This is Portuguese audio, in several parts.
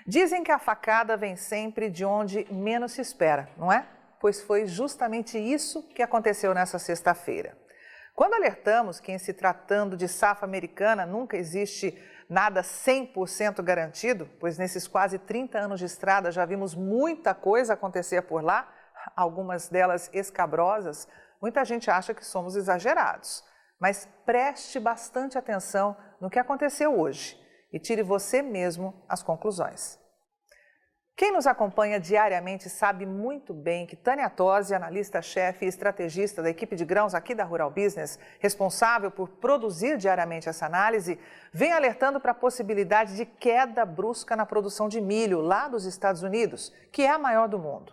Dizem que a facada vem sempre de onde menos se espera, não é? Pois foi justamente isso que aconteceu nessa sexta-feira. Quando alertamos que, em se tratando de safra americana, nunca existe nada 100% garantido, pois nesses quase 30 anos de estrada já vimos muita coisa acontecer por lá, algumas delas escabrosas, muita gente acha que somos exagerados. Mas preste bastante atenção no que aconteceu hoje e tire você mesmo as conclusões. Quem nos acompanha diariamente sabe muito bem que Tânia Tosi, analista-chefe e estrategista da equipe de grãos aqui da Rural Business, responsável por produzir diariamente essa análise, vem alertando para a possibilidade de queda brusca na produção de milho lá dos Estados Unidos, que é a maior do mundo.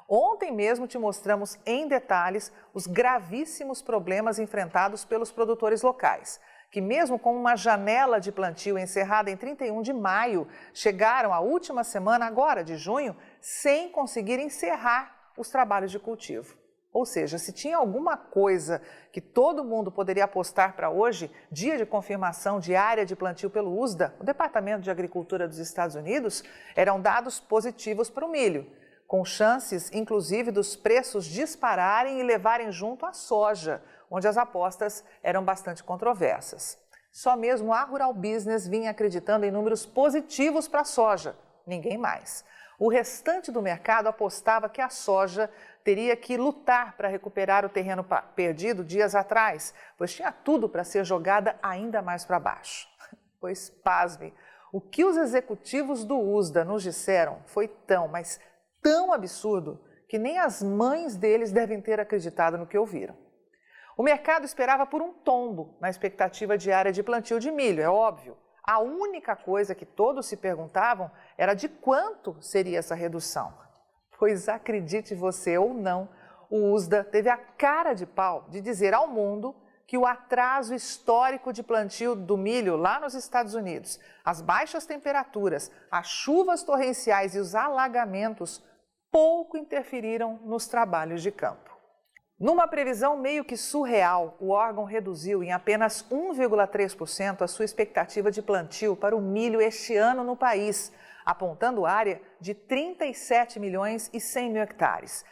Ontem mesmo te mostramos em detalhes os gravíssimos problemas enfrentados pelos produtores locais, que mesmo com uma janela de plantio encerrada em 31 de maio, chegaram à última semana agora de junho sem conseguir encerrar os trabalhos de cultivo. Ou seja, se tinha alguma coisa que todo mundo poderia apostar para hoje, dia de confirmação de área de plantio pelo USDA, o Departamento de Agricultura dos Estados Unidos, eram dados positivos para o milho, com chances, inclusive, dos preços dispararem e levarem junto a soja, onde as apostas eram bastante controversas. Só mesmo a Rural Business vinha acreditando em números positivos para a soja, ninguém mais. O restante do mercado apostava que a soja teria que lutar para recuperar o terreno perdido dias atrás, pois tinha tudo para ser jogada ainda mais para baixo. Pois, pasme, o que os executivos do USDA nos disseram foi mas tão absurdo que nem as mães deles devem ter acreditado no que ouviram. O mercado esperava por um tombo na expectativa de área de plantio de milho, é óbvio. A única coisa que todos se perguntavam era de quanto seria essa redução. Pois acredite você ou não, o USDA teve a cara de pau de dizer ao mundo que o atraso histórico de plantio do milho lá nos Estados Unidos, as baixas temperaturas, as chuvas torrenciais e os alagamentos pouco interferiram nos trabalhos de campo. Numa previsão meio que surreal, o órgão reduziu em apenas 1,3% a sua expectativa de plantio para o milho este ano no país, apontando área de 37 milhões e 100 mil hectares,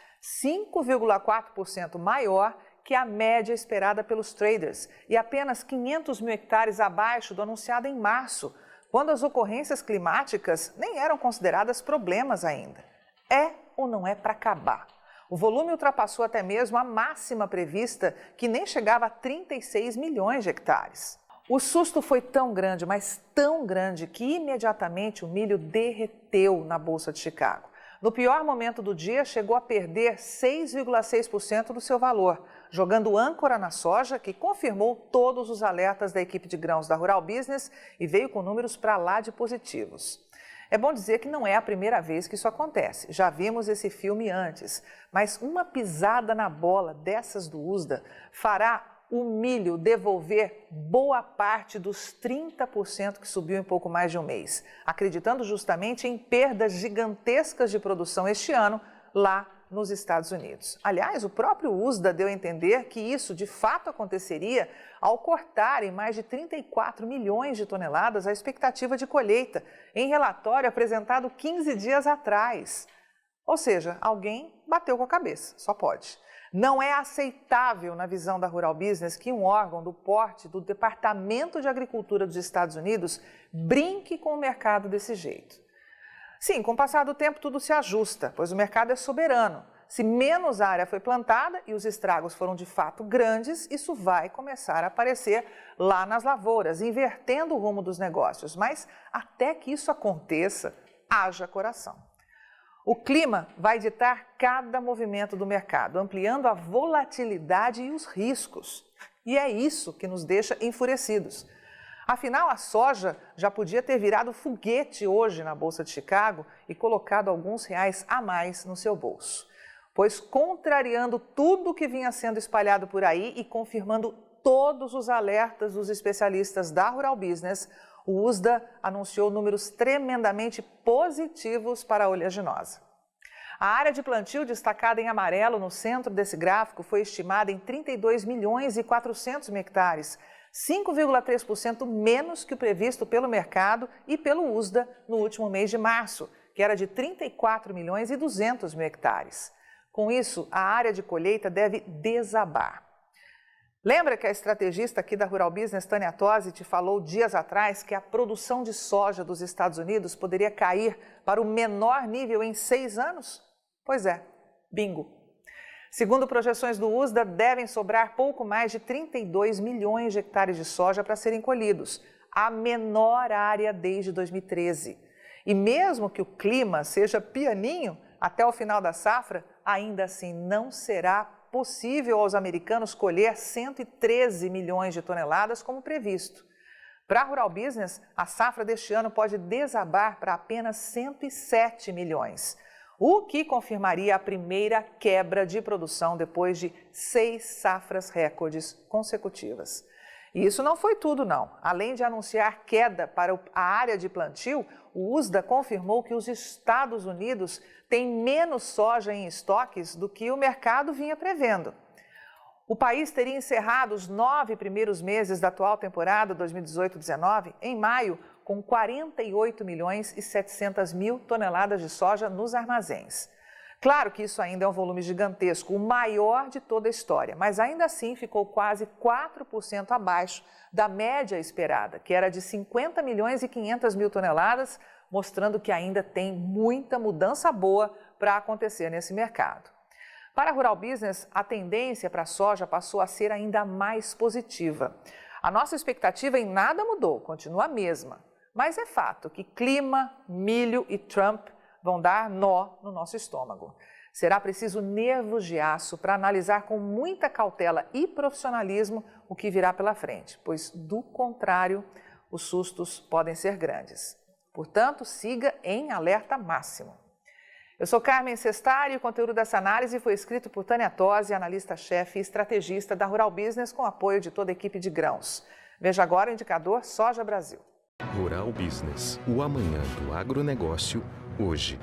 5,4% maior que a média esperada pelos traders e apenas 500 mil hectares abaixo do anunciado em março, quando as ocorrências climáticas nem eram consideradas problemas ainda. É ou não é para acabar? O volume ultrapassou até mesmo a máxima prevista, que nem chegava a 36 milhões de hectares. O susto foi tão grande, mas tão grande, que imediatamente o milho derreteu na Bolsa de Chicago. No pior momento do dia, chegou a perder 6,6% do seu valor, jogando âncora na soja, que confirmou todos os alertas da equipe de grãos da Rural Business e veio com números para lá de positivos. É bom dizer que não é a primeira vez que isso acontece, já vimos esse filme antes, mas uma pisada na bola dessas do USDA fará o milho devolver boa parte dos 30% que subiu em pouco mais de um mês, acreditando justamente em perdas gigantescas de produção este ano lá nos Estados Unidos. Aliás, o próprio USDA deu a entender que isso de fato aconteceria ao cortar em mais de 34 milhões de toneladas a expectativa de colheita, em relatório apresentado 15 dias atrás. Ou seja, alguém bateu com a cabeça, só pode. Não é aceitável, na visão da Rural Business, que um órgão do porte do Departamento de Agricultura dos Estados Unidos brinque com o mercado desse jeito. Sim, com o passar do tempo tudo se ajusta, pois o mercado é soberano. Se menos área foi plantada e os estragos foram de fato grandes, isso vai começar a aparecer lá nas lavouras, invertendo o rumo dos negócios. Mas até que isso aconteça, haja coração. O clima vai ditar cada movimento do mercado, ampliando a volatilidade e os riscos. E é isso que nos deixa enfurecidos. Afinal, a soja já podia ter virado foguete hoje na Bolsa de Chicago e colocado alguns reais a mais no seu bolso. Pois, contrariando tudo o que vinha sendo espalhado por aí e confirmando todos os alertas dos especialistas da Rural Business, o USDA anunciou números tremendamente positivos para a oleaginosa. A área de plantio destacada em amarelo no centro desse gráfico foi estimada em 32 milhões e 400 mil hectares, 5,3% menos que o previsto pelo mercado e pelo USDA no último mês de março, que era de 34 milhões e 200 mil hectares. Com isso, a área de colheita deve desabar. Lembra que a estrategista aqui da Rural Business, Tânia Tosi, te falou dias atrás que a produção de soja dos Estados Unidos poderia cair para o menor nível em 6 anos? Pois é, bingo! Segundo projeções do USDA, devem sobrar pouco mais de 32 milhões de hectares de soja para serem colhidos, a menor área desde 2013. E mesmo que o clima seja pianinho até o final da safra, ainda assim não será possível aos americanos colher 113 milhões de toneladas como previsto. Para a Rural Business, a safra deste ano pode desabar para apenas 107 milhões, o que confirmaria a primeira quebra de produção depois de 6 safras recordes consecutivas. E isso não foi tudo, não. Além de anunciar queda para a área de plantio, o USDA confirmou que os Estados Unidos têm menos soja em estoques do que o mercado vinha prevendo. O país teria encerrado os 9 primeiros meses da atual temporada 2018-19 em maio, com 48 milhões e 700 mil toneladas de soja nos armazéns. Claro que isso ainda é um volume gigantesco, o maior de toda a história, mas ainda assim ficou quase 4% abaixo da média esperada, que era de 50 milhões e 500 mil toneladas, mostrando que ainda tem muita mudança boa para acontecer nesse mercado. Para a Rural Business, a tendência para a soja passou a ser ainda mais positiva. A nossa expectativa em nada mudou, continua a mesma, mas é fato que clima, milho e Trump vão dar nó no nosso estômago. Será preciso nervos de aço para analisar com muita cautela e profissionalismo o que virá pela frente, pois, do contrário, os sustos podem ser grandes. Portanto, siga em alerta máximo. Eu sou Carmen Sestari e o conteúdo dessa análise foi escrito por Tânia Tosi, analista-chefe e estrategista da Rural Business, com apoio de toda a equipe de grãos. Veja agora o indicador Soja Brasil. Rural Business, o amanhã do agronegócio, hoje.